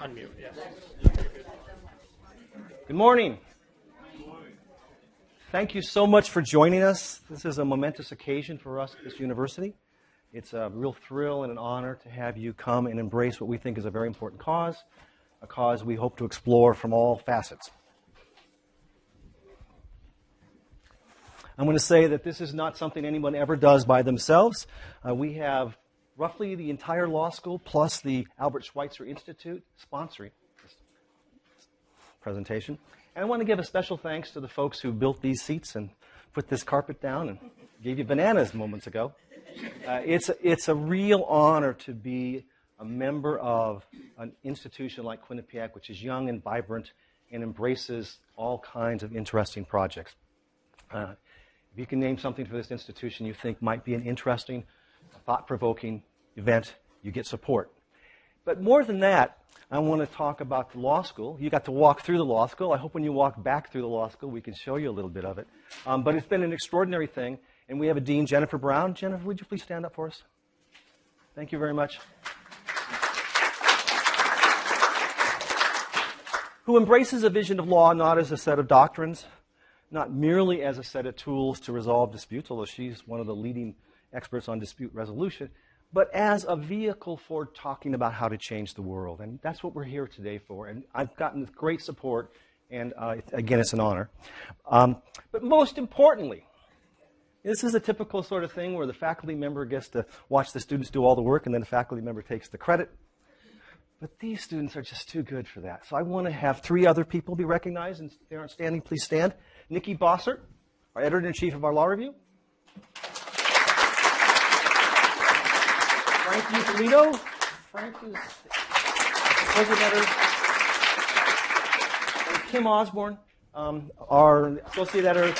Unmute, yes. Good morning. Thank you so much for joining us. This is a momentous occasion for us at this university. It's a real thrill and an honor to have you come and embrace what we think is a very important cause, a cause we hope to explore from all facets. I'm going to say that this is not something anyone ever does by themselves. We have roughly the entire law school plus the Albert Schweitzer Institute sponsoring this presentation. And I want to give a special thanks to the folks who built these seats and put this carpet down and gave you bananas moments ago. It's a real honor to be a member of an institution like Quinnipiac, which is young and vibrant and embraces all kinds of interesting projects. If you can name something for this institution you think might be an interesting, thought-provoking event, you get support. But more than that, I want to talk about the law school. You got to walk through the law school. I hope when you walk back through the law school, we can show you a little bit of it. But it's been an extraordinary thing. And we have a dean, Jennifer Brown. Jennifer, would you please stand up for us? Thank you very much. Who embraces a vision of law not as a set of doctrines, not merely as a set of tools to resolve disputes, although she's one of the leading experts on dispute resolution, but as a vehicle for talking about how to change the world. And that's what we're here today for. And I've gotten great support, and again, it's an honor. But most importantly, this is a typical sort of thing where the faculty member gets to watch the students do all the work, and then the faculty member takes the credit. But these students are just too good for that. So I want to have three other people be recognized, and if they aren't standing, please stand. Nikki Bossert, our editor-in-chief of our law review. Frank Upolito. Frank is the president editor. And Kim Osborne, our associate editor.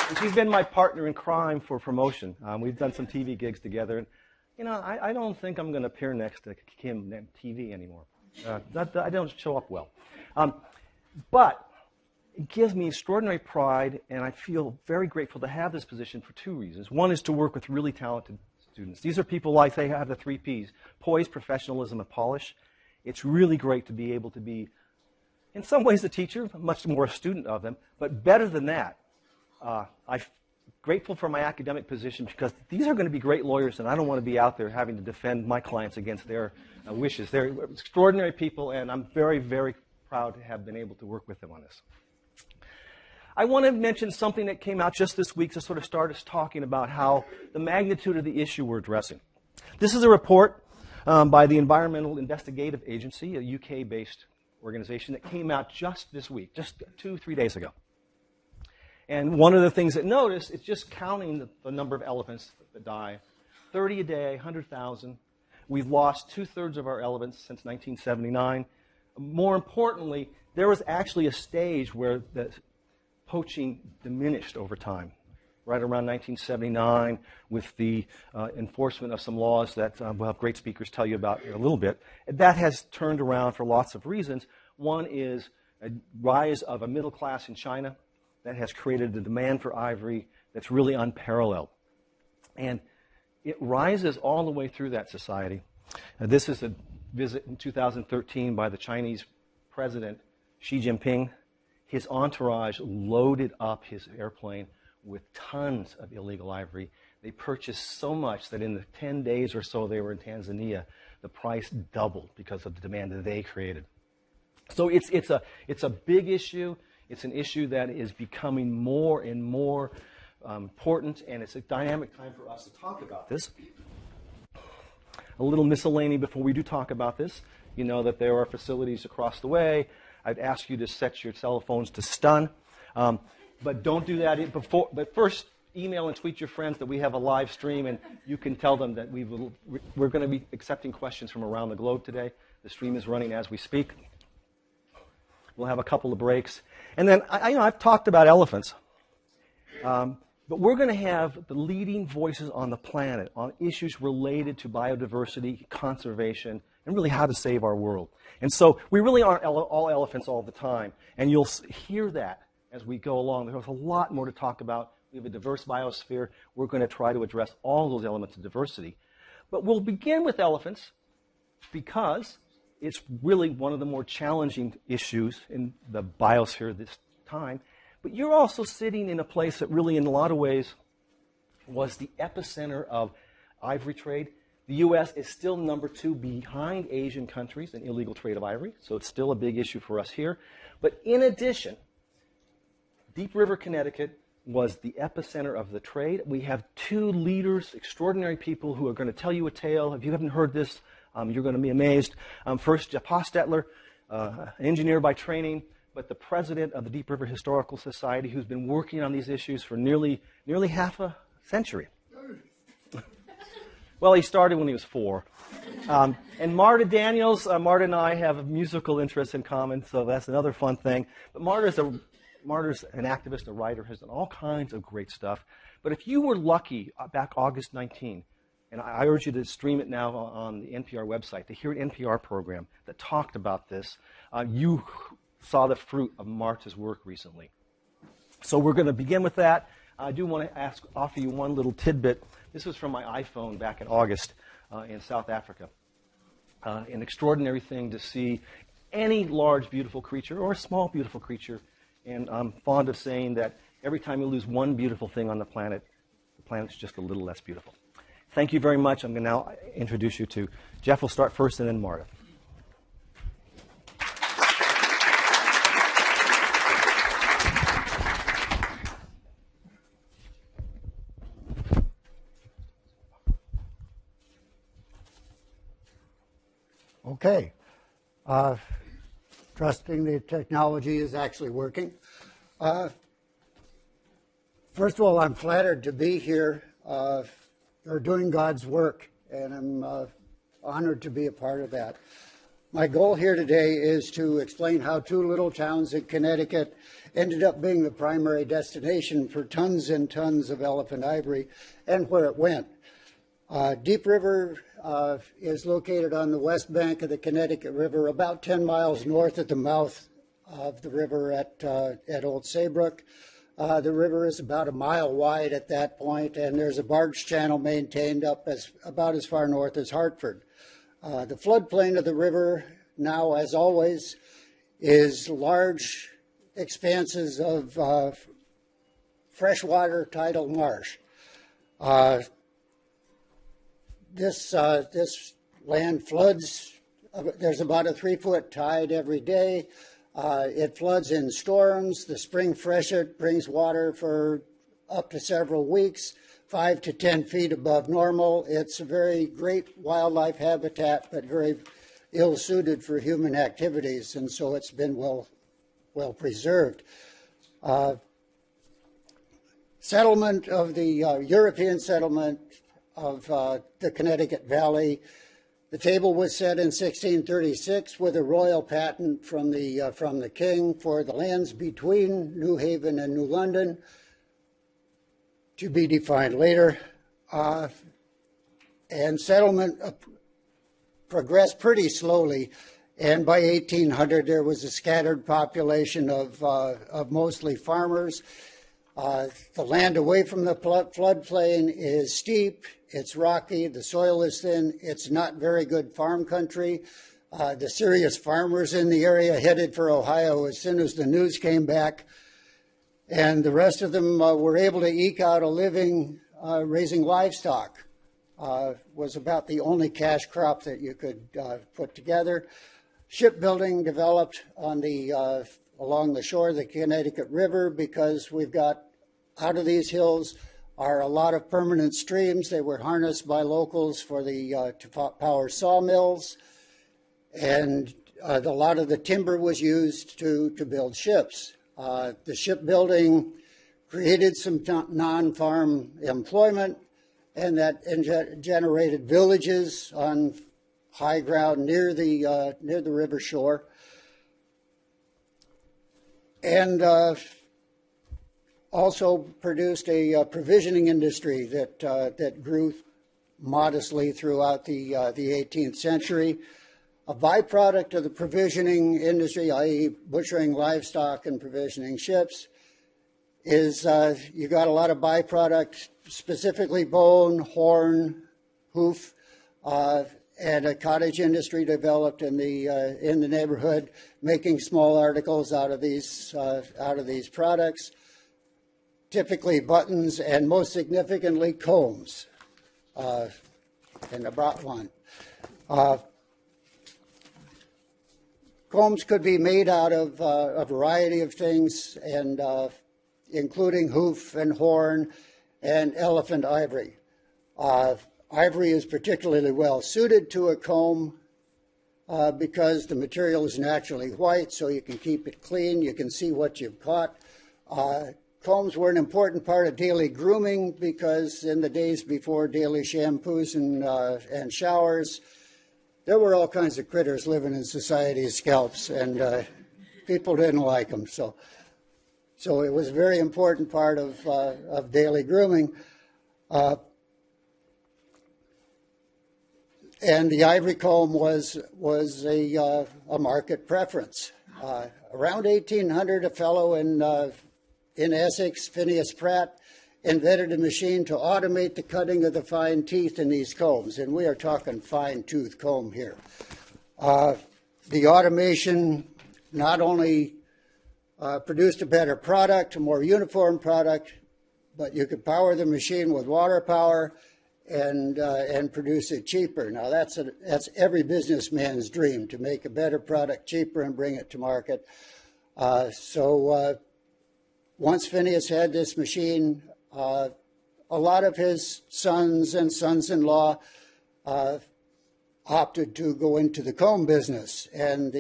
And she's been my partner in crime for promotion. We've done some TV gigs together. And, you know, I don't think I'm going to appear next to Kim on TV anymore. I don't show up well. But it gives me extraordinary pride, and I feel very grateful to have this position for two reasons. One is to work with really talented students. These are people like they have the 3 Ps, poise, professionalism, and polish. It's really great to be able to be, in some ways, a teacher, much more a student of them. But better than that, I'm grateful for my academic position because these are going to be great lawyers, and I don't want to be out there having to defend my clients against their wishes. They're extraordinary people, and I'm very, very proud to have been able to work with them on this. I want to mention something that came out just this week to sort of start us talking about how the magnitude of the issue we're addressing. This is a report by the Environmental Investigative Agency, a UK-based organization that came out just this week, just 2-3 days ago. And one of the things that noticed is just counting the number of elephants that die. 30 a day, 100,000. We've lost 2/3 of our elephants since 1979. More importantly, there was actually a stage where the poaching diminished over time, right around 1979 with the enforcement of some laws that we'll have great speakers tell you about in a little bit. That has turned around for lots of reasons. One is a rise of a middle class in China that has created a demand for ivory that's really unparalleled. And it rises all the way through that society. This is a visit in 2013 by the Chinese president, Xi Jinping. His entourage loaded up his airplane with tons of illegal ivory. They purchased so much that in the 10 days or so they were in Tanzania, the price doubled because of the demand that they created. So it's a big issue. It's an issue that is becoming more and more important, and it's a dynamic time for us to talk about this. A little miscellany before we do talk about this. You know that there are facilities across the way. I'd ask you to set your cell phones to stun, but don't do that before. But first, email and tweet your friends that we have a live stream, and you can tell them that we're going to be accepting questions from around the globe today. The stream is running as we speak. We'll have a couple of breaks. And then, I've talked about elephants, but we're going to have the leading voices on the planet on issues related to biodiversity, conservation, and really how to save our world. And so we really aren't all elephants all the time, and you'll hear that as we go along. There's a lot more to talk about. We have a diverse biosphere. We're going to try to address all those elements of diversity. But we'll begin with elephants, because it's really one of the more challenging issues in the biosphere this time. But you're also sitting in a place that really, in a lot of ways, was the epicenter of ivory trade. The U.S. is still number 2 behind Asian countries in illegal trade of ivory, so it's still a big issue for us here. But in addition, Deep River, Connecticut was the epicenter of the trade. We have 2 leaders, extraordinary people who are going to tell you a tale. If you haven't heard this, you're going to be amazed. First, Jeff Hostetler, an engineer by training, but the president of the Deep River Historical Society, who's been working on these issues for nearly half a century. Well, he started when he was 4. And Marta Daniels, Marta and I have a musical interest in common, so that's another fun thing. But Marta's an activist, a writer, has done all kinds of great stuff. But if you were lucky back August 19, and I urge you to stream it now on the NPR website, to hear an NPR program that talked about this, you saw the fruit of Marta's work recently. So we're going to begin with that. I do want to offer you one little tidbit. This was from my iPhone back in August in South Africa. An extraordinary thing to see any large, beautiful creature or a small, beautiful creature. And I'm fond of saying that every time you lose one beautiful thing on the planet's just a little less beautiful. Thank you very much. I'm going to now introduce you to Jeff. Will start first, and then Marta. Okay. Trusting the technology is actually working. First of all, I'm flattered to be here. You're doing God's work, and I'm honored to be a part of that. My goal here today is to explain how 2 little towns in Connecticut ended up being the primary destination for tons and tons of elephant ivory and where it went. Deep River is located on the west bank of the Connecticut River, about 10 miles north at the mouth of the river at Old Saybrook. The river is about a mile wide at that point, and there's a barge channel maintained up about as far north as Hartford. The floodplain of the river now, as always, is large expanses of freshwater tidal marsh. This land floods. There's about a 3-foot tide every day. It floods in storms. The spring freshet brings water for up to several weeks, 5 to 10 feet above normal. It's a very great wildlife habitat, but very ill-suited for human activities, and so it's been well preserved. Settlement of the European settlement of the Connecticut Valley. The table was set in 1636 with a royal patent from the king for the lands between New Haven and New London, to be defined later. And settlement progressed pretty slowly, and by 1800 there was a scattered population of mostly farmers. The land away from the floodplain is steep, it's rocky, the soil is thin, it's not very good farm country. The serious farmers in the area headed for Ohio as soon as the news came back, and the rest of them were able to eke out a living raising livestock. Was about the only cash crop that you could put together. Shipbuilding developed on along the shore of the Connecticut River, because we've got out of these hills are a lot of permanent streams. They were harnessed by locals for to power sawmills, and a lot of the timber was used to build ships. The shipbuilding created some non-farm employment, and that generated villages on high ground near the river shore, and also produced a provisioning industry that grew modestly throughout the 18th century. A byproduct of the provisioning industry, i.e. butchering livestock and provisioning ships, is you got a lot of byproducts, specifically bone, horn, hoof, and a cottage industry developed in the neighborhood, making small articles out of these products, typically buttons and most significantly combs. And I brought one. Combs could be made out of a variety of things, and including hoof and horn and elephant ivory. Ivory is particularly well suited to a comb because the material is naturally white, so you can keep it clean, you can see what you've caught. Combs were an important part of daily grooming because in the days before daily shampoos and showers, there were all kinds of critters living in society's scalps, and people didn't like them. So it was a very important part of daily grooming. And the ivory comb was a market preference. Around 1800, a fellow in Essex, Phineas Pratt, invented a machine to automate the cutting of the fine teeth in these combs, and we are talking fine tooth comb here. The automation not only produced a better product, a more uniform product, but you could power the machine with water power and produce it cheaper. Now that's every businessman's dream, to make a better product cheaper and bring it to market. Once Phineas had this machine, a lot of his sons and sons-in-law opted to go into the comb business, and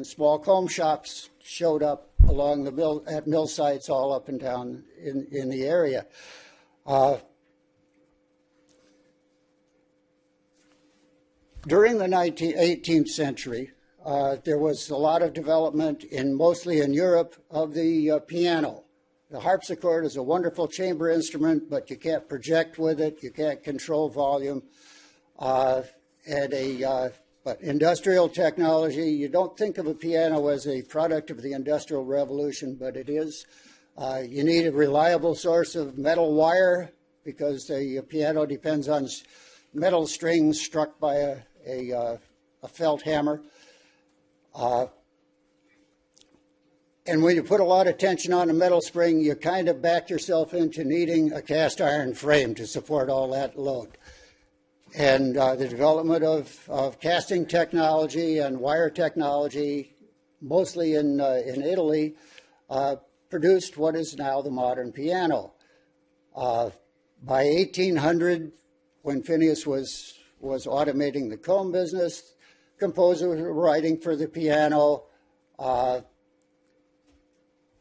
small comb shops showed up along at mill sites all up and down in the area. During the 18th century, there was a lot of development, mostly in Europe, of the piano. The harpsichord is a wonderful chamber instrument, but you can't project with it, you can't control volume. But industrial technology, you don't think of a piano as a product of the Industrial Revolution, but it is. You need a reliable source of metal wire because the piano depends on metal strings struck by a felt hammer. And when you put a lot of tension on a metal spring, you kind of back yourself into needing a cast iron frame to support all that load. And the development of casting technology and wire technology, mostly in Italy, produced what is now the modern piano. By 1800, when Phineas was automating the comb business, composers were writing for the piano.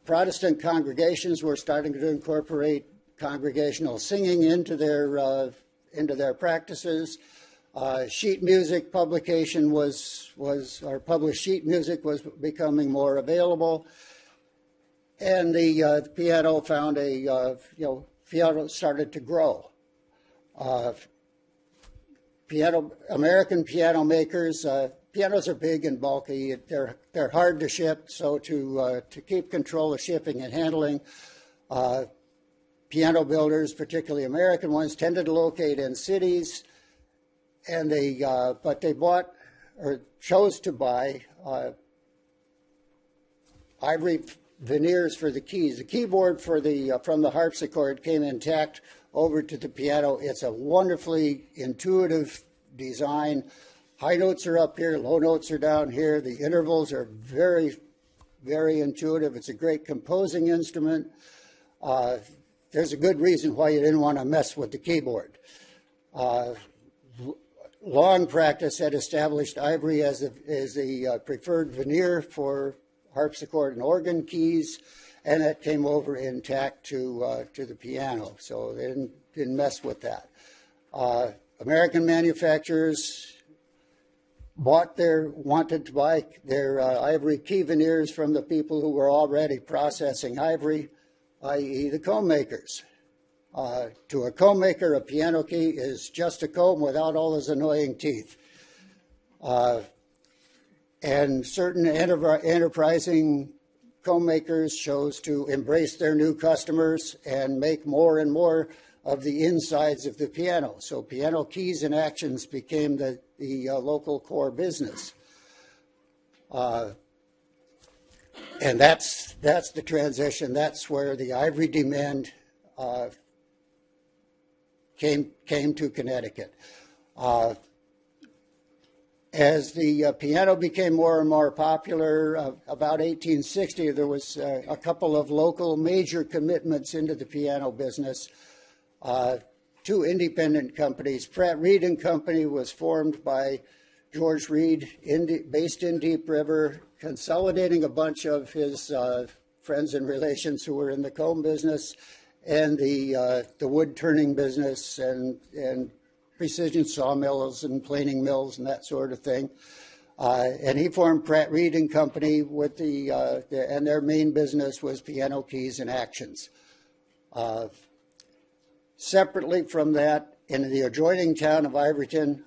Protestant congregations were starting to incorporate congregational singing into their practices. Sheet music publication or published sheet music was becoming more available, and the piano piano started to grow. American piano makers. Pianos are big and bulky. They're hard to ship, so to keep control of shipping and handling, piano builders, particularly American ones, tended to locate in cities, and but they bought or chose to buy ivory veneers for the keys. The keyboard from the harpsichord came intact over to the piano. It's a wonderfully intuitive design. High notes are up here, low notes are down here. The intervals are very, very intuitive. It's a great composing instrument. There's a good reason why you didn't want to mess with the keyboard. Long practice had established ivory as the preferred veneer for harpsichord and organ keys, and it came over intact to the piano, so they didn't mess with that. American manufacturers wanted to buy their ivory key veneers from the people who were already processing ivory, i.e. the comb makers. To a comb maker, a piano key is just a comb without all those annoying teeth. And certain enterprising comb makers chose to embrace their new customers and make more and more of the insides of the piano. So piano keys and actions became the local core business. And that's the transition. That's where the Ivory demand came to Connecticut. As the piano became more and more popular, about 1860, there was a couple of local major commitments into the piano business. Two independent companies. Pratt Reed and Company was formed by George Reed, based in Deep River, consolidating a bunch of his friends and relations who were in the comb business and the wood turning business and precision sawmills and planing mills and that sort of thing. And he formed Pratt Reed and Company with and their main business was piano keys and actions. Separately from that, in the adjoining town of Ivoryton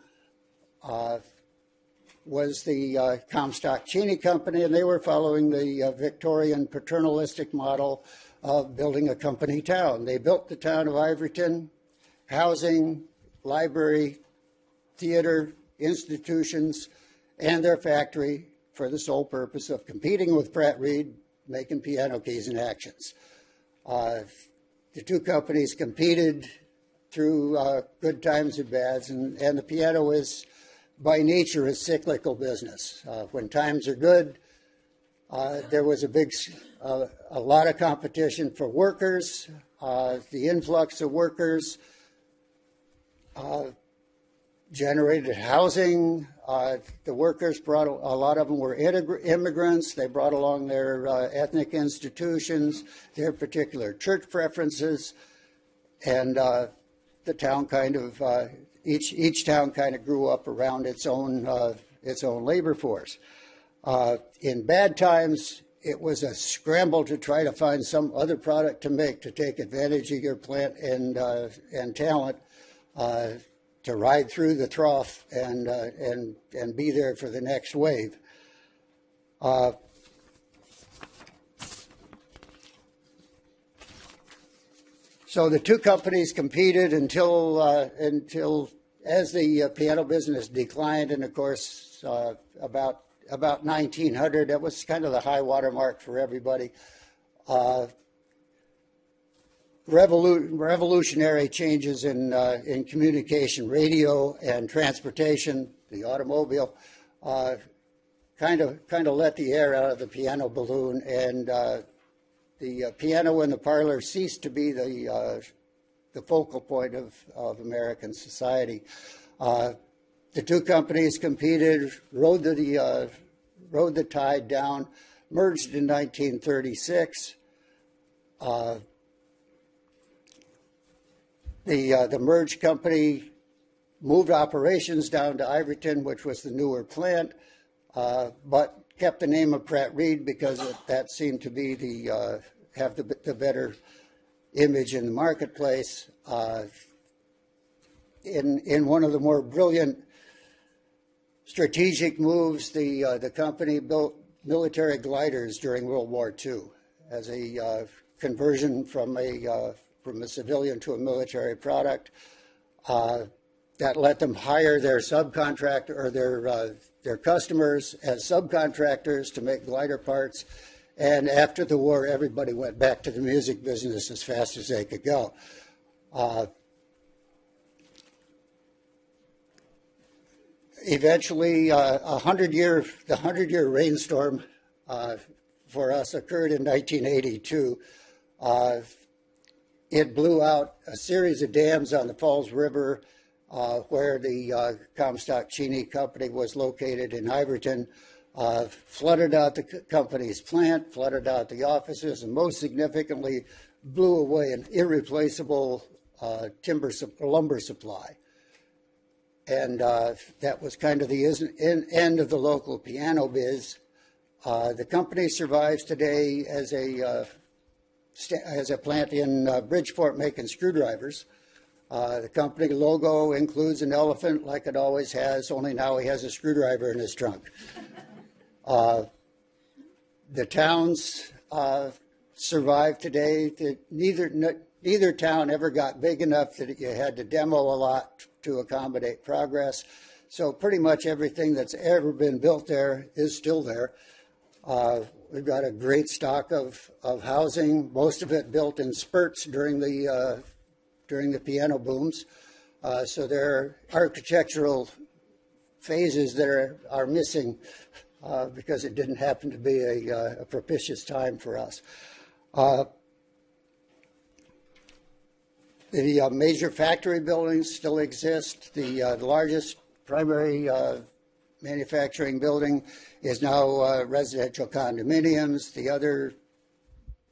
was the Comstock Cheney Company, and they were following the Victorian paternalistic model of building a company town. They built the town of Ivoryton, housing, library, theater, institutions, and their factory for the sole purpose of competing with Pratt Reed, making piano keys and actions. The two companies competed through good times and bads, and the piano is, by nature, a cyclical business. When times are good, there was a lot of competition for workers. The influx of workers generated housing. The workers brought, a lot of them were immigrants. They brought along their ethnic institutions, their particular church preferences, and the town kind of, each town kind of grew up around its own labor force. In bad times, it was a scramble to try to find some other product to make to take advantage of your plant and talent, to ride through the trough and be there for the next wave. So the two companies competed until as the piano business declined, and of course about 1900, that was kind of the high water mark for everybody. Revolutionary changes in communication, radio, and transportation, the automobile, kind of let the air out of the piano balloon, and the piano in the parlor ceased to be the focal point of American society. The two companies competed, rode the tide down, merged in 1936. The merged company moved operations down to Ivoryton, which was the newer plant, but kept the name of Pratt Reed because that seemed to be have the better image in the marketplace. In one of the more brilliant strategic moves, the company built military gliders during World War II as a conversion from a civilian to a military product. That let them hire their subcontractor or their customers as subcontractors to make glider parts. And after the war, everybody went back to the music business as fast as they could go. Eventually, the 100-year rainstorm for us occurred in 1982. It blew out a series of dams on the Falls River where the Comstock Cheney Company was located in Ivoryton, flooded out the company's plant, flooded out the offices, and most significantly blew away an irreplaceable lumber supply. And that was kind of the end of the local piano biz. The company survives today as a plant in Bridgeport making screwdrivers. The company logo includes an elephant like it always has, only now he has a screwdriver in his trunk. The towns survive today. neither town ever got big enough that you had to demo a lot to accommodate progress. So pretty much everything that's ever been built there is still there. We've got a great stock of housing, most of it built in spurts during the piano booms. So there are architectural phases that are missing because it didn't happen to be a propitious time for us. The major factory buildings still exist. The largest primary manufacturing building is now residential condominiums. The other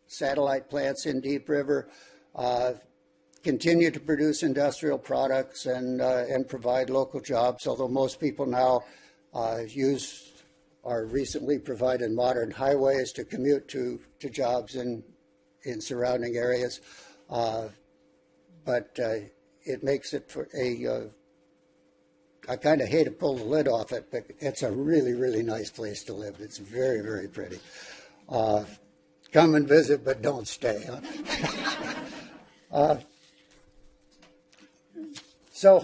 satellite plants in Deep River continue to produce industrial products and provide local jobs, although most people now are recently provided modern highways to commute to jobs in surrounding areas. But it makes it for I kind of hate to pull the lid off it, but it's a really, really nice place to live. It's very, very pretty. Come and visit, but don't stay. Huh? So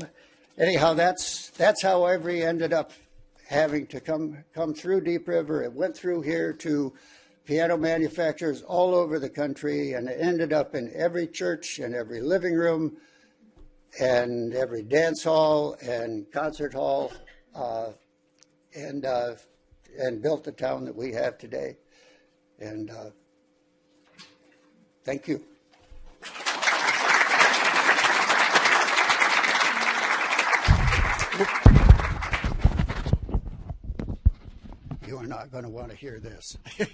anyhow, that's how Ivory ended up having to come through Deep River. It went through here to piano manufacturers all over the country, and it ended up in every church and every living room and every dance hall and concert hall, and built the town that we have today. And thank you. You are not going to want to hear this. Okay,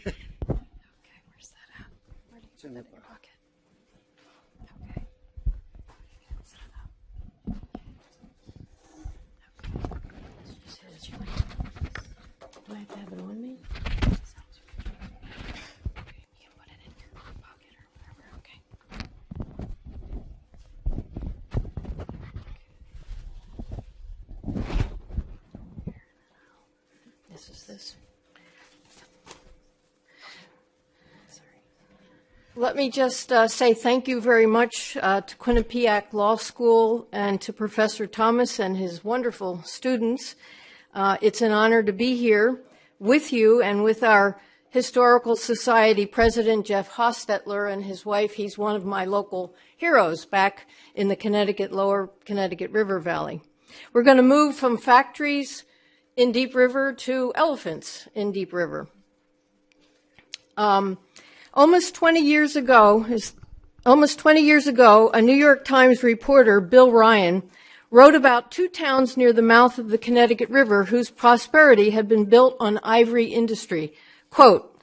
where's that at? Where do you put it in your pocket? Okay. Set it up. Okay. You said it's your mic. Do I have to have it on me? Sounds good. Okay, you can put it in your pocket or whatever. Okay. This is this. Let me just say thank you very much to Quinnipiac Law School and to Professor Thomas and his wonderful students. It's an honor to be here with you and with our Historical Society President, Jeff Hostetler, and his wife. He's one of my local heroes back in the lower Connecticut River Valley. We're going to move from factories in Deep River to elephants in Deep River. Almost 20 years ago, a New York Times reporter, Bill Ryan, wrote about two towns near the mouth of the Connecticut River whose prosperity had been built on ivory industry. Quote,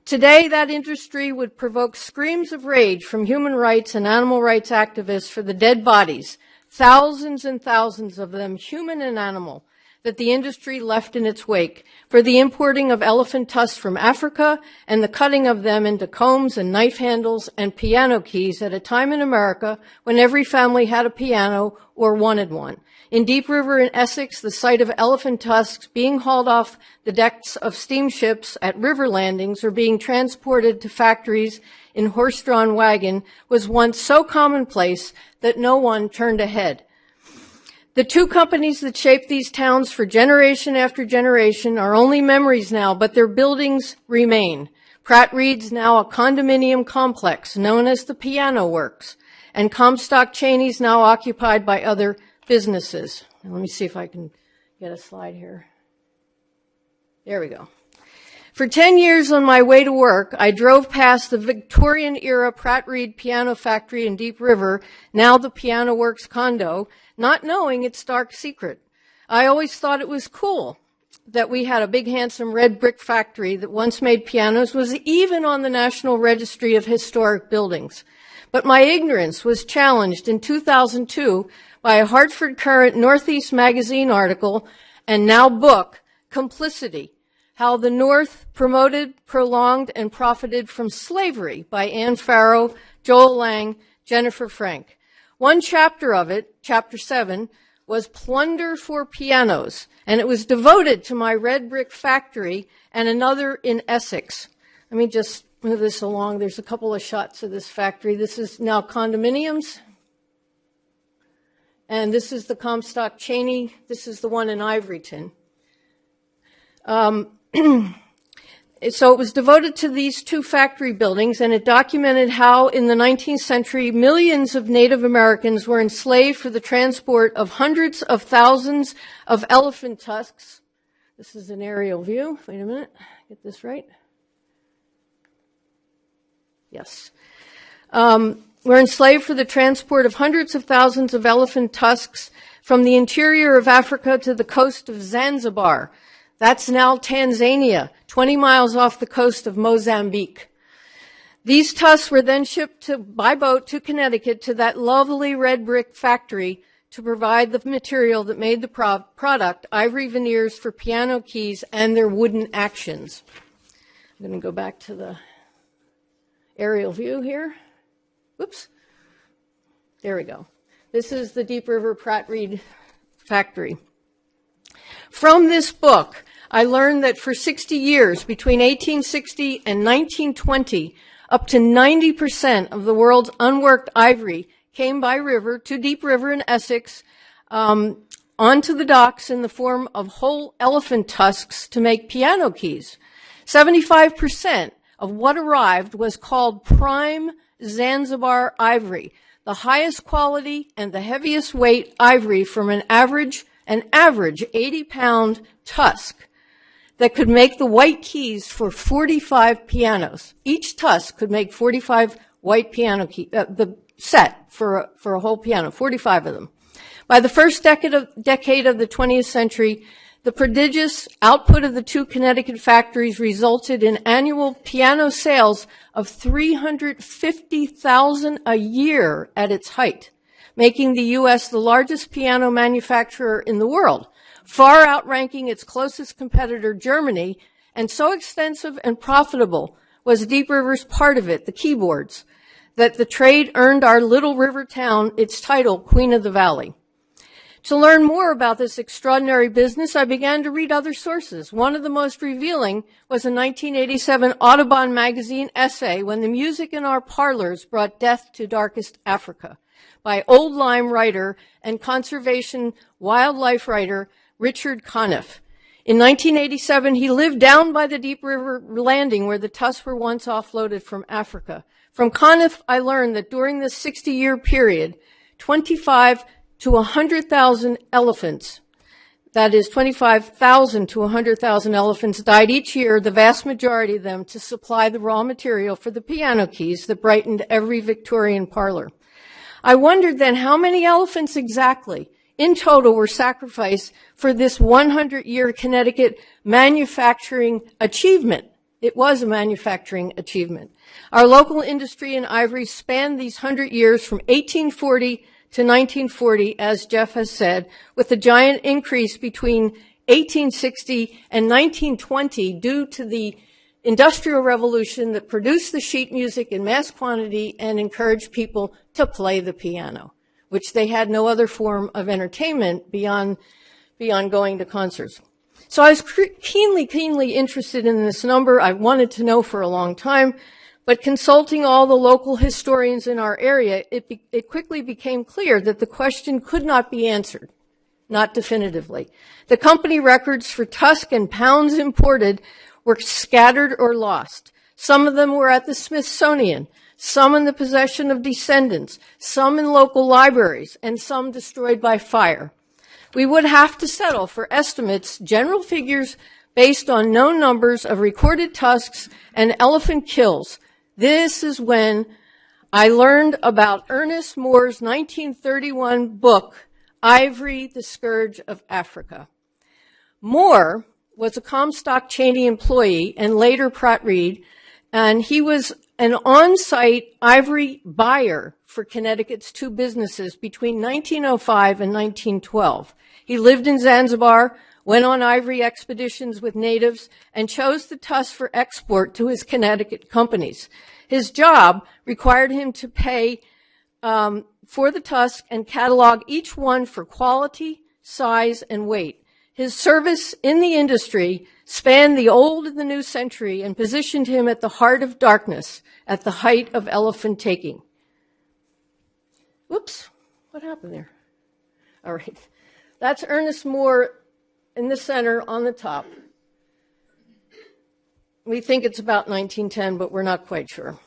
"Today, that industry would provoke screams of rage from human rights and animal rights activists for the dead bodies, thousands and thousands of them, human and animal, that the industry left in its wake, for the importing of elephant tusks from Africa and the cutting of them into combs and knife handles and piano keys at a time in America when every family had a piano or wanted one. In Deep River in Essex, the sight of elephant tusks being hauled off the decks of steamships at river landings or being transported to factories in horse-drawn wagon was once so commonplace that no one turned a head. The two companies that shaped these towns for generation after generation are only memories now, but their buildings remain. Pratt Reed's now a condominium complex known as the Piano Works, and Comstock Cheney's now occupied by other businesses. Now, let me see if I can get a slide here. There we go. For 10 years on my way to work, I drove past the Victorian-era Pratt Reed Piano Factory in Deep River, now the Piano Works condo, not knowing its dark secret. I always thought it was cool that we had a big, handsome red brick factory that once made pianos, was even on the National Registry of Historic Buildings. But my ignorance was challenged in 2002 by a Hartford Courant Northeast Magazine article and now book, Complicity, How the North Promoted, Prolonged, and Profited from Slavery by Ann Farrow, Joel Lang, Jennifer Frank. One chapter of it, chapter 7, was Plunder for Pianos, and it was devoted to my red brick factory and another in Essex. Let me just move this along. There's a couple of shots of this factory. This is now condominiums. And this is the Comstock Cheney. This is the one in Ivoryton. So it was devoted to these two factory buildings, and it documented how in the 19th century millions of Native Americans were enslaved for the transport of hundreds of thousands of elephant tusks. This is an aerial view. Wait a minute. Get this right. Yes. Were enslaved for the transport of hundreds of thousands of elephant tusks from the interior of Africa to the coast of Zanzibar. That's now Tanzania, 20 miles off the coast of Mozambique. These tusks were then shipped by boat to Connecticut to that lovely red brick factory to provide the material that made the product, ivory veneers for piano keys and their wooden actions. I'm going to go back to the aerial view here. Oops. There we go. This is the Deep River Pratt Reed factory. From this book, I learned that for 60 years, between 1860 and 1920, up to 90% of the world's unworked ivory came by river to Deep River in Essex, onto the docks in the form of whole elephant tusks to make piano keys. 75% of what arrived was called prime Zanzibar ivory, the highest quality and the heaviest weight ivory from an average 80-pound tusk that could make the white keys for 45 pianos. Each tusk could make 45 white piano keys, the set for a whole piano, 45 of them. By the first decade of the 20th century, the prodigious output of the two Connecticut factories resulted in annual piano sales of 350,000 a year at its height, making the U.S. the largest piano manufacturer in the world, far outranking its closest competitor, Germany, and so extensive and profitable was Deep River's part of it, the keyboards, that the trade earned our little river town its title, Queen of the Valley. To learn more about this extraordinary business, I began to read other sources. One of the most revealing was a 1987 Audubon magazine essay, When the Music in Our Parlors Brought Death to Darkest Africa, by Old Lyme writer and conservation wildlife writer Richard Conniff. In 1987, he lived down by the Deep River landing where the tusks were once offloaded from Africa. From Conniff, I learned that during this 60-year period, 25 to 100,000 elephants, that is 25,000 to 100,000 elephants, died each year, the vast majority of them to supply the raw material for the piano keys that brightened every Victorian parlor. I wondered then how many elephants exactly in total were sacrificed for this 100-year Connecticut manufacturing achievement. It was a manufacturing achievement. Our local industry in ivory spanned these 100 years from 1840 to 1940, as Jeff has said, with a giant increase between 1860 and 1920 due to the Industrial Revolution that produced the sheet music in mass quantity and encouraged people to play the piano, which they had no other form of entertainment beyond going to concerts. So I was keenly interested in this number. I wanted to know for a long time, but consulting all the local historians in our area, it quickly became clear that the question could not be answered, not definitively. The company records for tusk and pounds imported were scattered or lost. Some of them were at the Smithsonian, some in the possession of descendants, some in local libraries, and some destroyed by fire. We would have to settle for estimates, general figures based on known numbers of recorded tusks and elephant kills. This is when I learned about Ernest Moore's 1931 book, Ivory, the Scourge of Africa. Moore was a Comstock Cheney employee and later Pratt Reed, and he was an on-site ivory buyer for Connecticut's two businesses between 1905 and 1912. He lived in Zanzibar, went on ivory expeditions with natives, and chose the tusk for export to his Connecticut companies. His job required him to pay for the tusk and catalog each one for quality, size, and weight. His service in the industry spanned the old and the new century and positioned him at the heart of darkness, at the height of elephant taking. Whoops, what happened there? All right, that's Ernest Moore in the center on the top. We think it's about 1910, but we're not quite sure.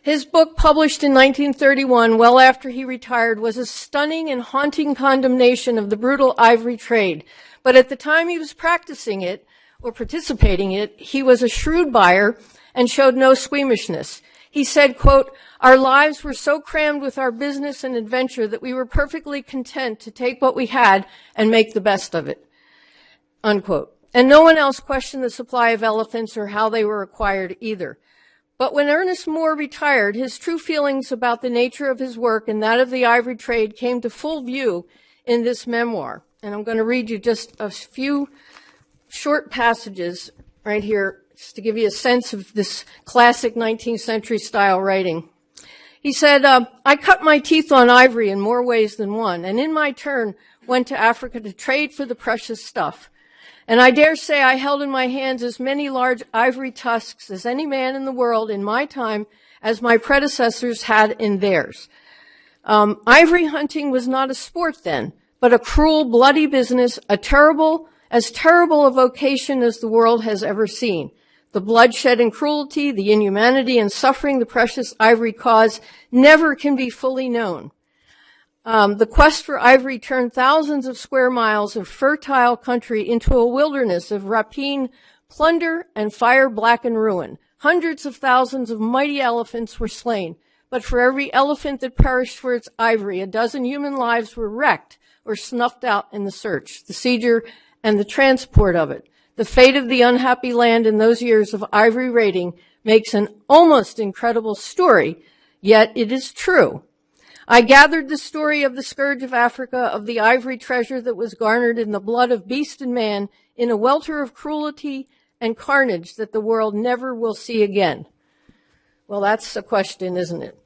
His book, published in 1931, well after he retired, was a stunning and haunting condemnation of the brutal ivory trade. But at the time he was practicing it, or participating in it, he was a shrewd buyer and showed no squeamishness. He said, quote, "Our lives were so crammed with our business and adventure that we were perfectly content to take what we had and make the best of it," unquote. And no one else questioned the supply of elephants or how they were acquired either. But when Ernest Moore retired, his true feelings about the nature of his work and that of the ivory trade came to full view in this memoir. And I'm going to read you just a few short passages right here, just to give you a sense of this classic 19th century style writing. He said, "I cut my teeth on ivory in more ways than one, and in my turn went to Africa to trade for the precious stuff. And I dare say I held in my hands as many large ivory tusks as any man in the world in my time as my predecessors had in theirs. Ivory hunting was not a sport then, but a cruel, bloody business, as terrible a vocation as the world has ever seen. The bloodshed and cruelty, the inhumanity and suffering the precious ivory cause never can be fully known. The quest for ivory turned thousands of square miles of fertile country into a wilderness of rapine, plunder, and fire-blackened ruin. Hundreds of thousands of mighty elephants were slain, but for every elephant that perished for its ivory, a dozen human lives were wrecked or snuffed out in the search, the seizure, and the transport of it. The fate of the unhappy land in those years of ivory raiding makes an almost incredible story, yet it is true. I gathered the story of the scourge of Africa, of the ivory treasure that was garnered in the blood of beast and man, in a welter of cruelty and carnage that the world never will see again." Well, that's a question, isn't it?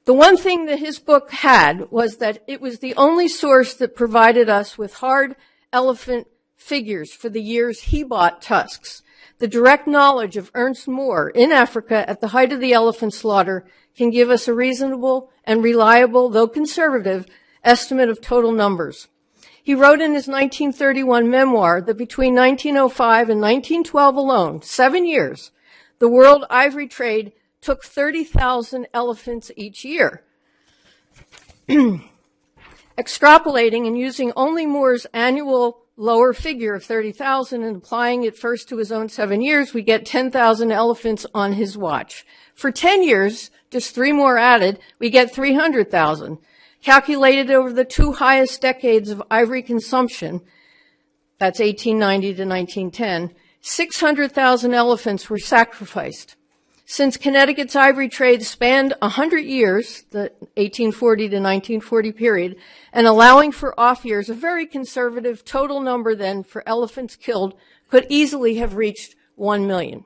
The one thing that his book had was that it was the only source that provided us with hard elephant figures for the years he bought tusks. The direct knowledge of Ernst Moore in Africa at the height of the elephant slaughter can give us a reasonable and reliable, though conservative, estimate of total numbers. He wrote in his 1931 memoir that between 1905 and 1912 alone, 7 years, the world ivory trade took 30,000 elephants each year. Extrapolating and using only Moore's annual lower figure of 30,000 and applying it first to his own 7 years, we get 10,000 elephants on his watch. For 10 years, just 3 more added, we get 300,000. Calculated over the 2 highest decades of ivory consumption, that's 1890 to 1910, 600,000 elephants were sacrificed. Since Connecticut's ivory trade spanned 100 years, the 1840 to 1940 period, and allowing for off years, a very conservative total number then for elephants killed could easily have reached 1 million.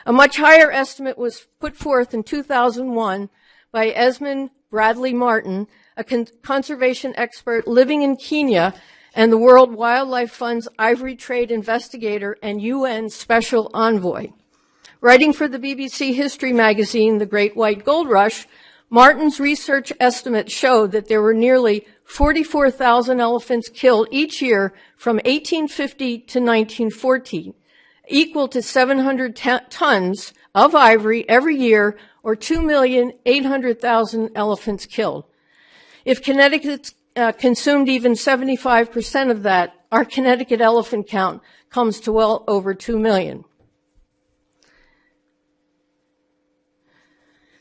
A much higher estimate was put forth in 2001 by Esmond Bradley Martin, a conservation expert living in Kenya and the World Wildlife Fund's ivory trade investigator and UN special envoy. Writing for the BBC history magazine, The Great White Gold Rush, Martin's research estimates showed that there were nearly 44,000 elephants killed each year from 1850 to 1914, equal to 700 tons of ivory every year, or 2,800,000 elephants killed. If Connecticut consumed even 75% of that, our Connecticut elephant count comes to well over 2 million.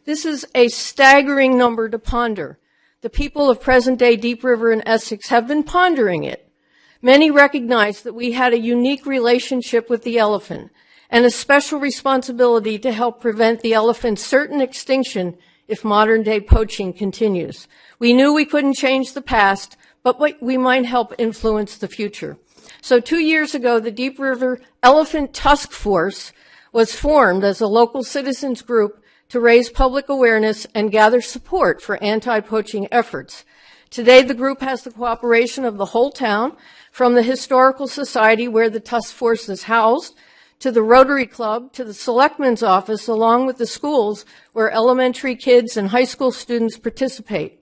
This is a staggering number to ponder. The people of present-day Deep River and Essex have been pondering it. Many recognize that we had a unique relationship with the elephant and a special responsibility to help prevent the elephant's certain extinction if modern-day poaching continues. We knew we couldn't change the past, but we might help influence the future. So 2 years ago, the Deep River Elephant Task Force was formed as a local citizens group to raise public awareness and gather support for anti-poaching efforts. Today, the group has the cooperation of the whole town, from the Historical Society where the task force is housed, to the Rotary Club, to the Selectman's office, along with the schools where elementary kids and high school students participate.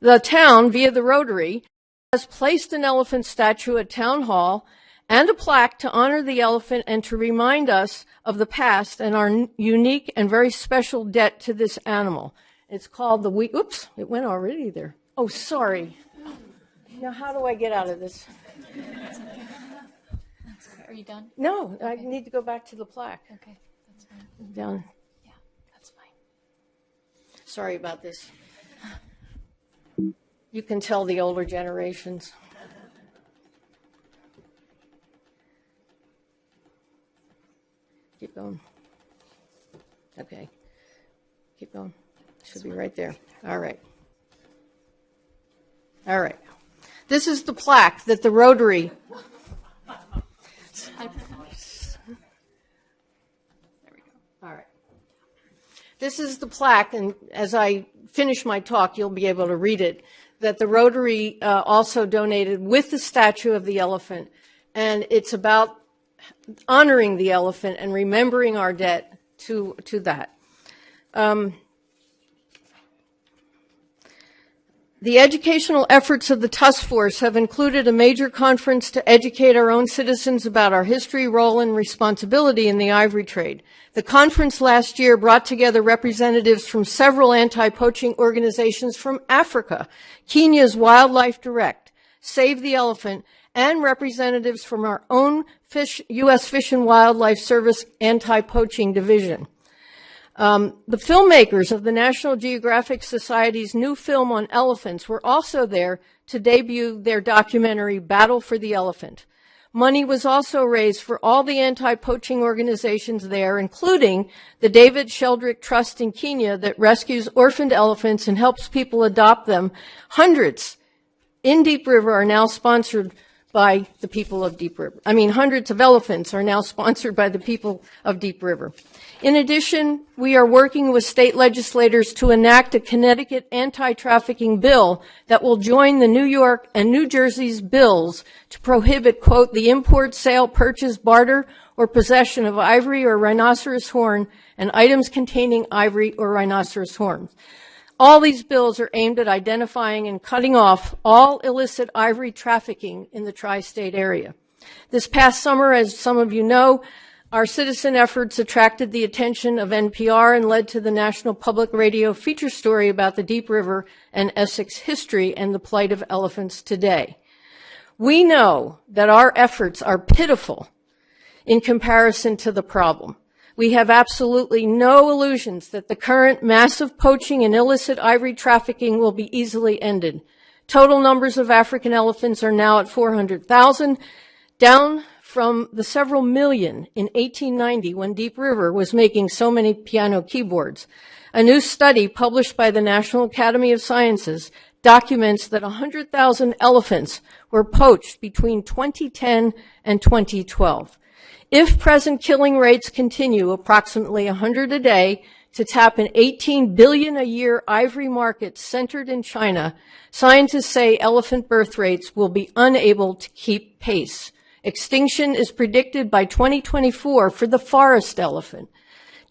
The town, via the Rotary, has placed an elephant statue at Town Hall and a plaque to honor the elephant and to remind us of the past and our unique and very special debt to this animal. It's called the oops, it went already there. Oh, sorry. Now, how do I get out of this? That's okay. Are you done? No, Okay. I need to go back to the plaque. Okay, that's fine. Down. Yeah, that's fine. Sorry about this. You can tell the older generations. Keep going. Okay. Keep going. Should be right there. All right. All right. This is the plaque that the Rotary. There we go. All right. This is the plaque, and as I finish my talk, you'll be able to read it, that the Rotary also donated with the statue of the elephant. And it's about honoring the elephant and remembering our debt to that. The educational efforts of the task force have included a major conference to educate our own citizens about our history, role, and responsibility in the ivory trade. The conference last year brought together representatives from several anti-poaching organizations from Africa, Kenya's Wildlife Direct, Save the Elephant, and representatives from our own U.S. Fish and Wildlife Service Anti-Poaching Division. The filmmakers of the National Geographic Society's new film on elephants were also there to debut their documentary, Battle for the Elephant. Money was also raised for all the anti-poaching organizations there, including the David Sheldrick Trust in Kenya that rescues orphaned elephants and helps people adopt them. Hundreds in Deep River are now sponsored by the people of Deep River. Hundreds of elephants are now sponsored by the people of Deep River. In addition, we are working with state legislators to enact a Connecticut anti-trafficking bill that will join the New York and New Jersey's bills to prohibit, quote, the import, sale, purchase, barter, or possession of ivory or rhinoceros horn and items containing ivory or rhinoceros horns. All these bills are aimed at identifying and cutting off all illicit ivory trafficking in the tri-state area. This past summer, as some of you know, our citizen efforts attracted the attention of NPR and led to the National Public Radio feature story about the Deep River and Essex history and the plight of elephants today. We know that our efforts are pitiful in comparison to the problem. We have absolutely no illusions that the current massive poaching and illicit ivory trafficking will be easily ended. Total numbers of African elephants are now at 400,000, down from the several million in 1890 when Deep River was making so many piano keyboards. A new study published by the National Academy of Sciences documents that 100,000 elephants were poached between 2010 and 2012. If present killing rates continue, approximately 100 a day, to tap an $18 billion a year ivory market centered in China, scientists say elephant birth rates will be unable to keep pace. Extinction is predicted by 2024 for the forest elephant,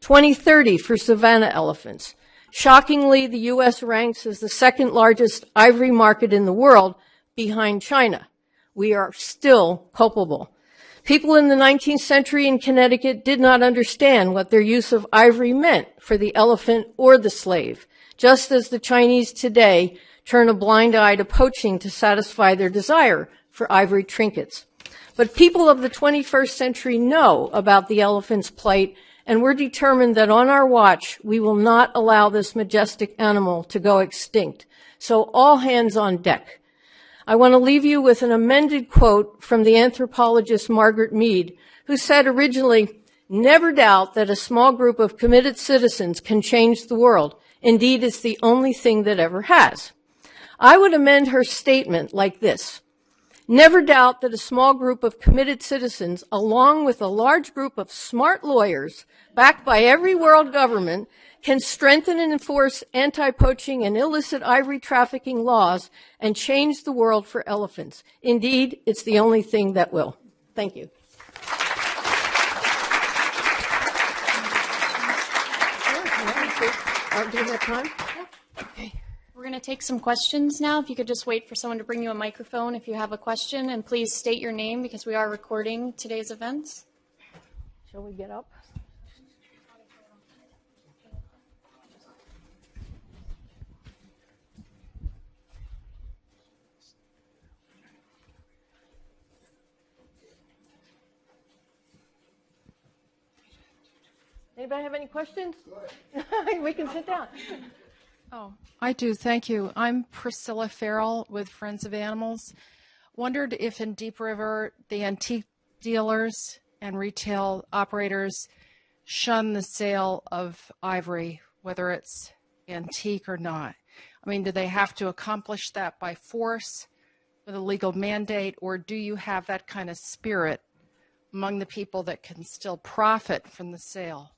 2030 for savanna elephants. Shockingly, the U.S. ranks as the second largest ivory market in the world, behind China. We are still culpable. People in the 19th century in Connecticut did not understand what their use of ivory meant for the elephant or the slave, just as the Chinese today turn a blind eye to poaching to satisfy their desire for ivory trinkets. But people of the 21st century know about the elephant's plight, and we're determined that on our watch, we will not allow this majestic animal to go extinct. So all hands on deck. I want to leave you with an amended quote from the anthropologist Margaret Mead, who said originally, "Never doubt that a small group of committed citizens can change the world. Indeed, it's the only thing that ever has." I would amend her statement like this: never doubt that a small group of committed citizens, along with a large group of smart lawyers, backed by every world government, can strengthen and enforce anti-poaching and illicit ivory trafficking laws and change the world for elephants. Indeed, it's the only thing that will. Thank you. Do we have time? Okay. We're going to take some questions now. If you could just wait for someone to bring you a microphone if you have a question, and please state your name because we are recording today's events. Shall we get up? Anybody have any questions? We can sit down. Oh, I do. Thank you. I'm Priscilla Farrell with Friends of Animals. Wondered if in Deep River the antique dealers and retail operators shun the sale of ivory, whether it's antique or not. I mean, do they have to accomplish that by force with a legal mandate, or do you have that kind of spirit among the people that can still profit from the sale?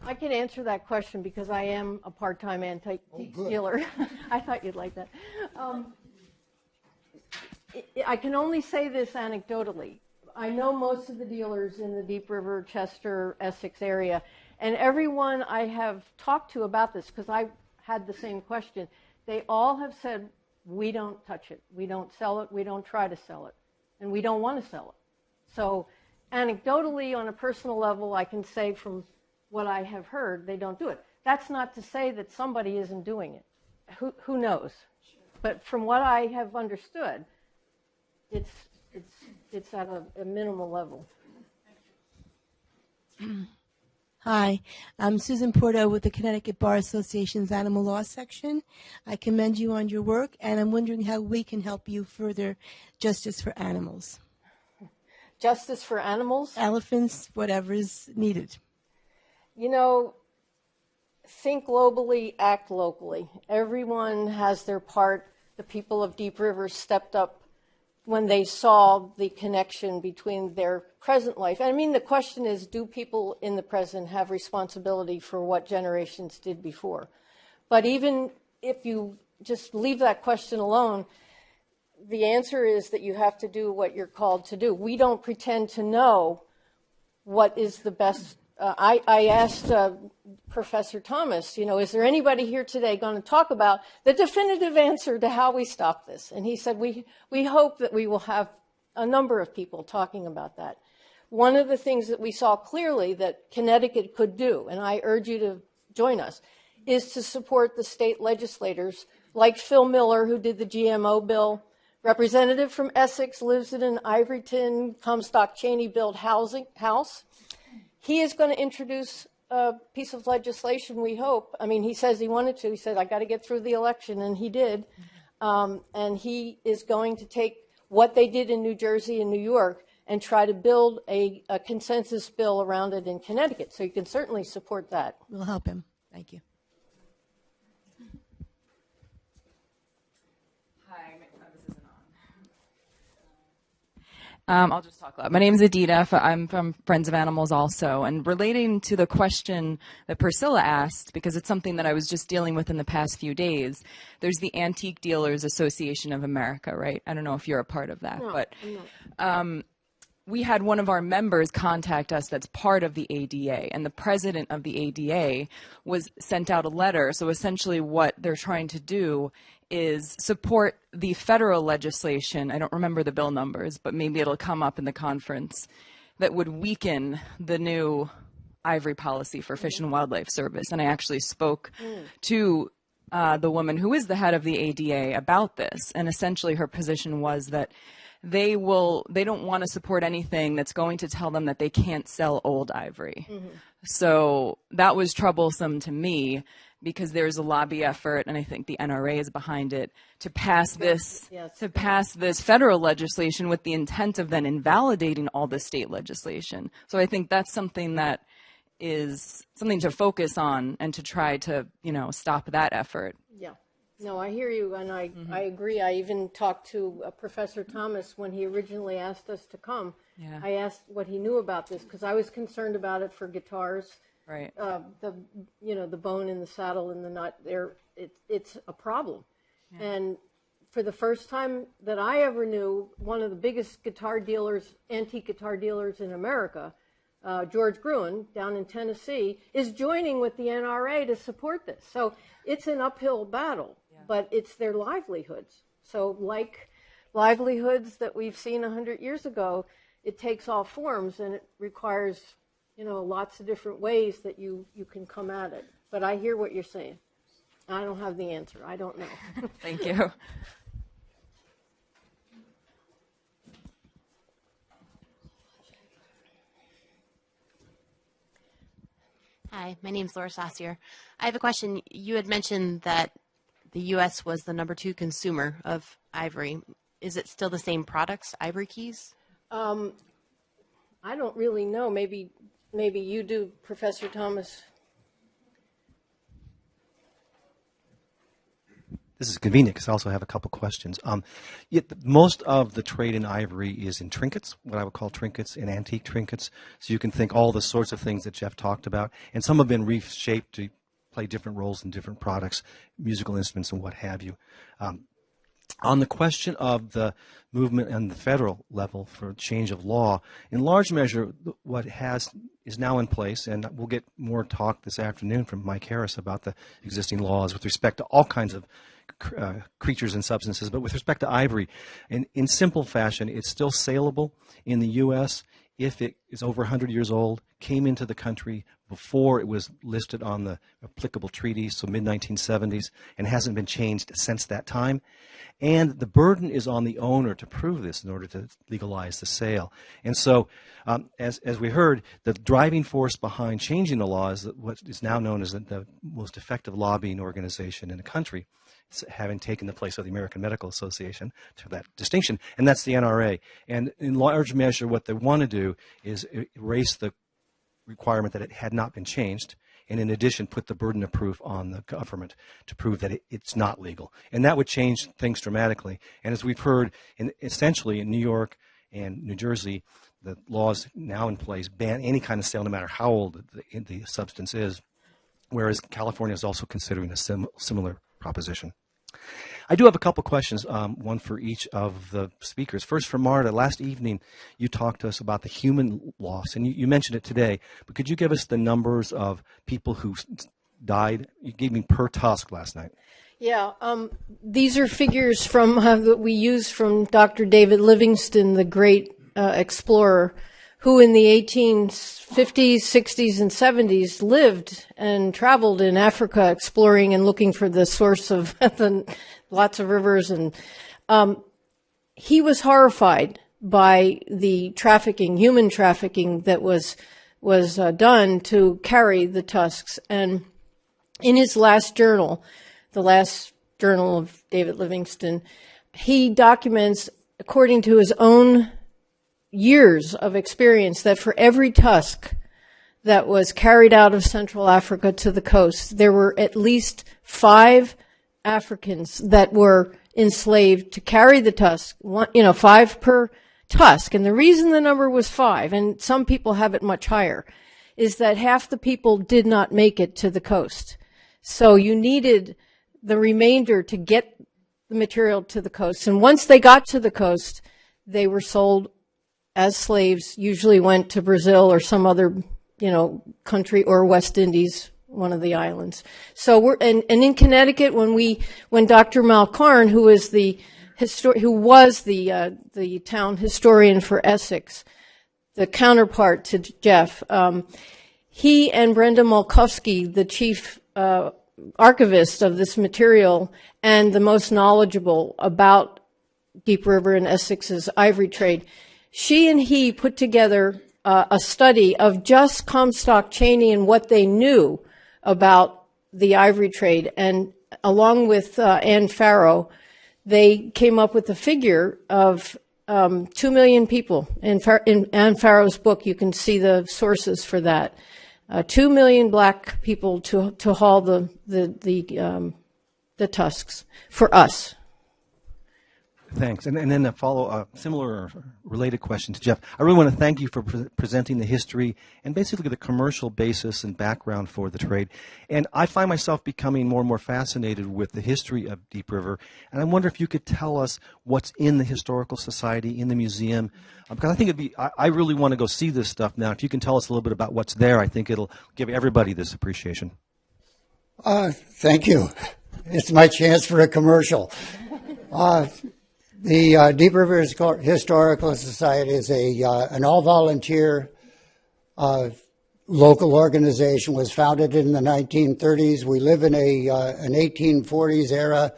I can answer that question because I am a part-time antique dealer. I thought you'd like that. I can only say this anecdotally. I know most of the dealers in the Deep River, Chester, Essex area, and everyone I have talked to about this, because I had the same question, they all have said, we don't touch it, we don't sell it, we don't try to sell it, and we don't want to sell it. So anecdotally, on a personal level, I can say from what I have heard, they don't do it. That's not to say that somebody isn't doing it. Who knows? But from what I have understood, it's at a minimal level. Hi, I'm Susan Porto with the Connecticut Bar Association's Animal Law Section. I commend you on your work, and I'm wondering how we can help you further justice for animals. Justice for animals? Elephants, whatever's needed. You know, think globally, act locally. Everyone has their part. The people of Deep River stepped up when they saw the connection between their present life. I mean, the question is, do people in the present have responsibility for what generations did before? But even if you just leave that question alone, the answer is that you have to do what you're called to do. We don't pretend to know what is the best. I asked Professor Thomas, you know, is there anybody here today going to talk about the definitive answer to how we stop this? And he said, we hope that we will have a number of people talking about that. One of the things that we saw clearly that Connecticut could do, and I urge you to join us, is to support the state legislators like Phil Miller, who did the GMO bill. Representative from Essex lives in an Ivoryton, Comstock, Cheney built house. He is going to introduce a piece of legislation, we hope. I mean, he says he wanted to. He said, I got to get through the election, and he did. And he is going to take what they did in New Jersey and New York and try to build a consensus bill around it in Connecticut. So you can certainly support that. We'll help him. Thank you. Hi, this isn't on. I'll just talk loud. My name is Adita. I'm from Friends of Animals also. And relating to the question that Priscilla asked, because it's something that I was just dealing with in the past few days, there's the Antique Dealers Association of America, right? I don't know if you're a part of that. No, but I'm not. we had one of our members contact us that's part of the ADA, and the president of the ADA was sent out a letter. So essentially what they're trying to do is support the federal legislation. I don't remember the bill numbers, but maybe it'll come up in the conference, that would weaken the new ivory policy for Fish and Wildlife Service. And I actually spoke to the woman who is the head of the ADA about this, and essentially her position was that they don't want to support anything that's going to tell them that they can't sell old ivory. So that was troublesome to me, because there's a lobby effort, and I think the NRA is behind it, to pass this federal legislation with the intent of then invalidating all the state legislation. So I think that's something that is something to focus on and to try to, stop that effort. Yeah. No, I hear you, and I agree. I even talked to Professor Thomas when he originally asked us to come. Yeah. I asked what he knew about this, because I was concerned about it for guitars. Right. The bone in the saddle and the nut there, it's a problem. Yeah. And for the first time that I ever knew, one of the biggest antique guitar dealers in America, George Gruen down in Tennessee, is joining with the NRA to support this. So it's an uphill battle, but it's their livelihoods. So like livelihoods that we've seen 100 years ago, it takes all forms, and it requires, lots of different ways that you can come at it. But I hear what you're saying. I don't have the answer. I don't know. Thank you. Hi, my name is Laura Saucier. I have a question. You had mentioned that the U.S. was the #2 consumer of ivory. Is it still the same products, ivory keys? I don't really know. Maybe you do, Professor Thomas. This is convenient because I also have a couple questions. Most of the trade in ivory is in trinkets, what I would call trinkets and antique trinkets. So you can think all the sorts of things that Jeff talked about. And some have been reshaped to play different roles in different products, musical instruments and what have you. On the question of the movement on the federal level for change of law, in large measure, what is now in place, and we'll get more talk this afternoon from Mike Harris about the existing laws with respect to all kinds of creatures and substances, but with respect to ivory, in simple fashion, it's still saleable in the U.S. if it is over 100 years old, came into the country before it was listed on the applicable treaties, so mid-1970s, and hasn't been changed since that time. And the burden is on the owner to prove this in order to legalize the sale. And so, as we heard, the driving force behind changing the law is what is now known as the most effective lobbying organization in the country, having taken the place of the American Medical Association to that distinction, and that's the NRA. And in large measure, what they want to do is erase the requirement that it had not been changed, and in addition, put the burden of proof on the government to prove that it's not legal. And that would change things dramatically. And as we've heard, essentially in New York and New Jersey, the laws now in place ban any kind of sale, no matter how old the substance is, whereas California is also considering a similar proposition. I do have a couple questions, one for each of the speakers. First, for Marta, last evening you talked to us about the human loss, and you mentioned it today, but could you give us the numbers of people who died? You gave me per tusk last night. Yeah, these are figures from that we use from Dr. David Livingstone, the great explorer, who in the 1850s, 60s, and 70s lived and traveled in Africa exploring and looking for the source of lots of rivers. And he was horrified by the human trafficking that was done to carry the tusks. And in his last journal, the last journal of David Livingstone, he documents, according to his own years of experience, that for every tusk that was carried out of Central Africa to the coast, there were at least 5 Africans that were enslaved to carry the tusk, 5 per tusk. And the reason the number was 5, and some people have it much higher, is that half the people did not make it to the coast. So you needed the remainder to get the material to the coast. And once they got to the coast, they were sold as slaves, usually went to Brazil or some other, country, or West Indies, one of the islands. So and in Connecticut, when Dr. Malcarn, who was the town historian for Essex, the counterpart to Jeff, he and Brenda Malkowski, the chief archivist of this material and the most knowledgeable about Deep River and Essex's ivory trade, she and he put together a study of just Comstock Chaney and what they knew about the ivory trade. And along with Ann Farrow, they came up with a figure of 2 million people. In Ann Farrow's book, you can see the sources for that. 2 million black people to haul the tusks for us. Thanks. And then a similar or related question to Jeff. I really want to thank you for presenting the history and basically the commercial basis and background for the trade. And I find myself becoming more and more fascinated with the history of Deep River. And I wonder if you could tell us what's in the Historical Society, in the museum. Because I think I really want to go see this stuff now. If you can tell us a little bit about what's there, I think it'll give everybody this appreciation. Thank you. It's my chance for a commercial. The Deep River Historical Society is an all-volunteer local organization. Was founded in the 1930s. We live in an 1840s era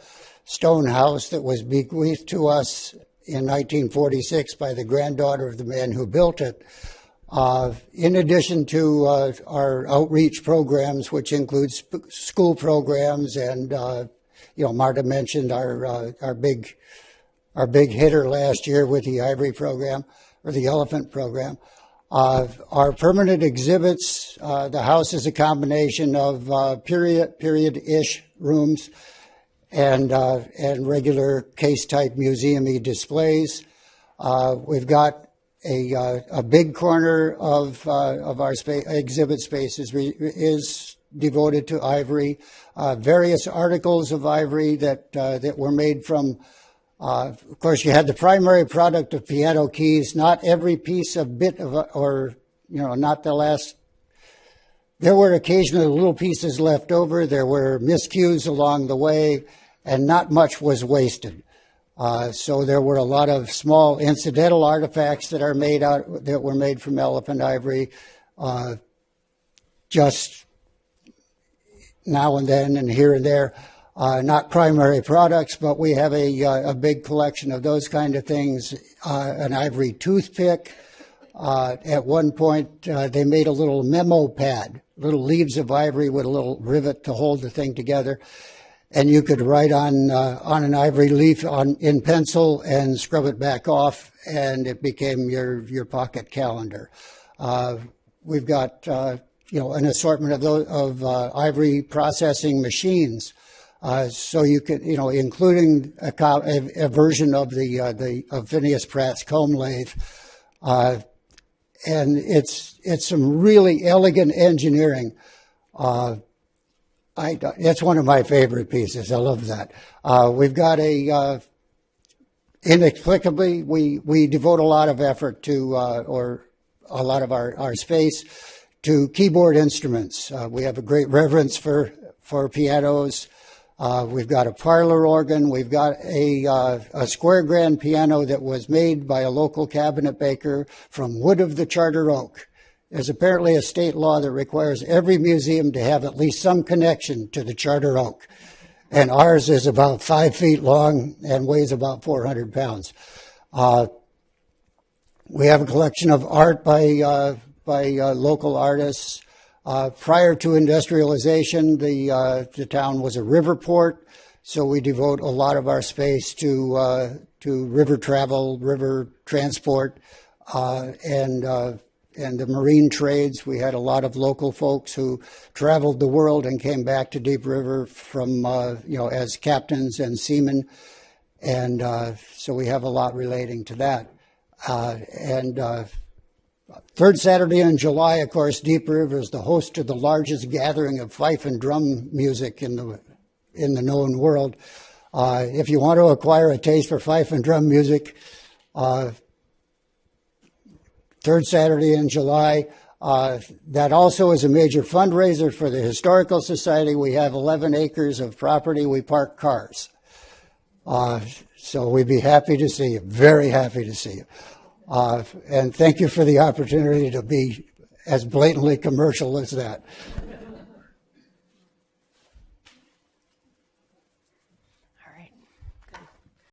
stone house that was bequeathed to us in 1946 by the granddaughter of the man who built it. In addition to our outreach programs, which include school programs, and Marta mentioned our big hitter last year with the Ivory program or the Elephant program. Our permanent exhibits, the house is a combination of period-ish rooms and regular case-type museum-y displays. We've got a big corner of our exhibit spaces is devoted to ivory. Various articles of ivory that were made from. Of course, you had the primary product of piano keys. Not every piece of bit of, not the last. There were occasionally little pieces left over. There were miscues along the way, and not much was wasted. So there were a lot of small incidental artifacts that were made from elephant ivory, just now and then and here and there. Not primary products, but we have a big collection of those kind of things. An ivory toothpick. At one point, they made a little memo pad, little leaves of ivory with a little rivet to hold the thing together. And you could write on an ivory leaf in pencil and scrub it back off, and it became your pocket calendar. We've got an assortment of ivory processing machines. So you could, including a version of of Phineas Pratt's comb lathe, and it's some really elegant engineering. It's one of my favorite pieces. I love that. We've got inexplicably, we devote a lot of effort to, or a lot of our space to keyboard instruments. We have a great reverence for pianos. We've got a parlor organ. We've got a square grand piano that was made by a local cabinet maker from wood of the charter oak. There's apparently a state law that requires every museum to have at least some connection to the charter oak. And ours is about 5 feet long and weighs about 400 pounds. We have a collection of art by local artists. Prior to industrialization, the town was a river port, so we devote a lot of our space to river travel, river transport, and the marine trades. We had a lot of local folks who traveled the world and came back to Deep River from as captains and seamen, and so we have a lot relating to that. Third Saturday in July, of course, Deep River is the host to the largest gathering of fife and drum music in the known world. If you want to acquire a taste for fife and drum music, third Saturday in July. That also is a major fundraiser for the Historical Society. We have 11 acres of property. We park cars. So we'd be happy to see you, very happy to see you. And thank you for the opportunity to be as blatantly commercial as that.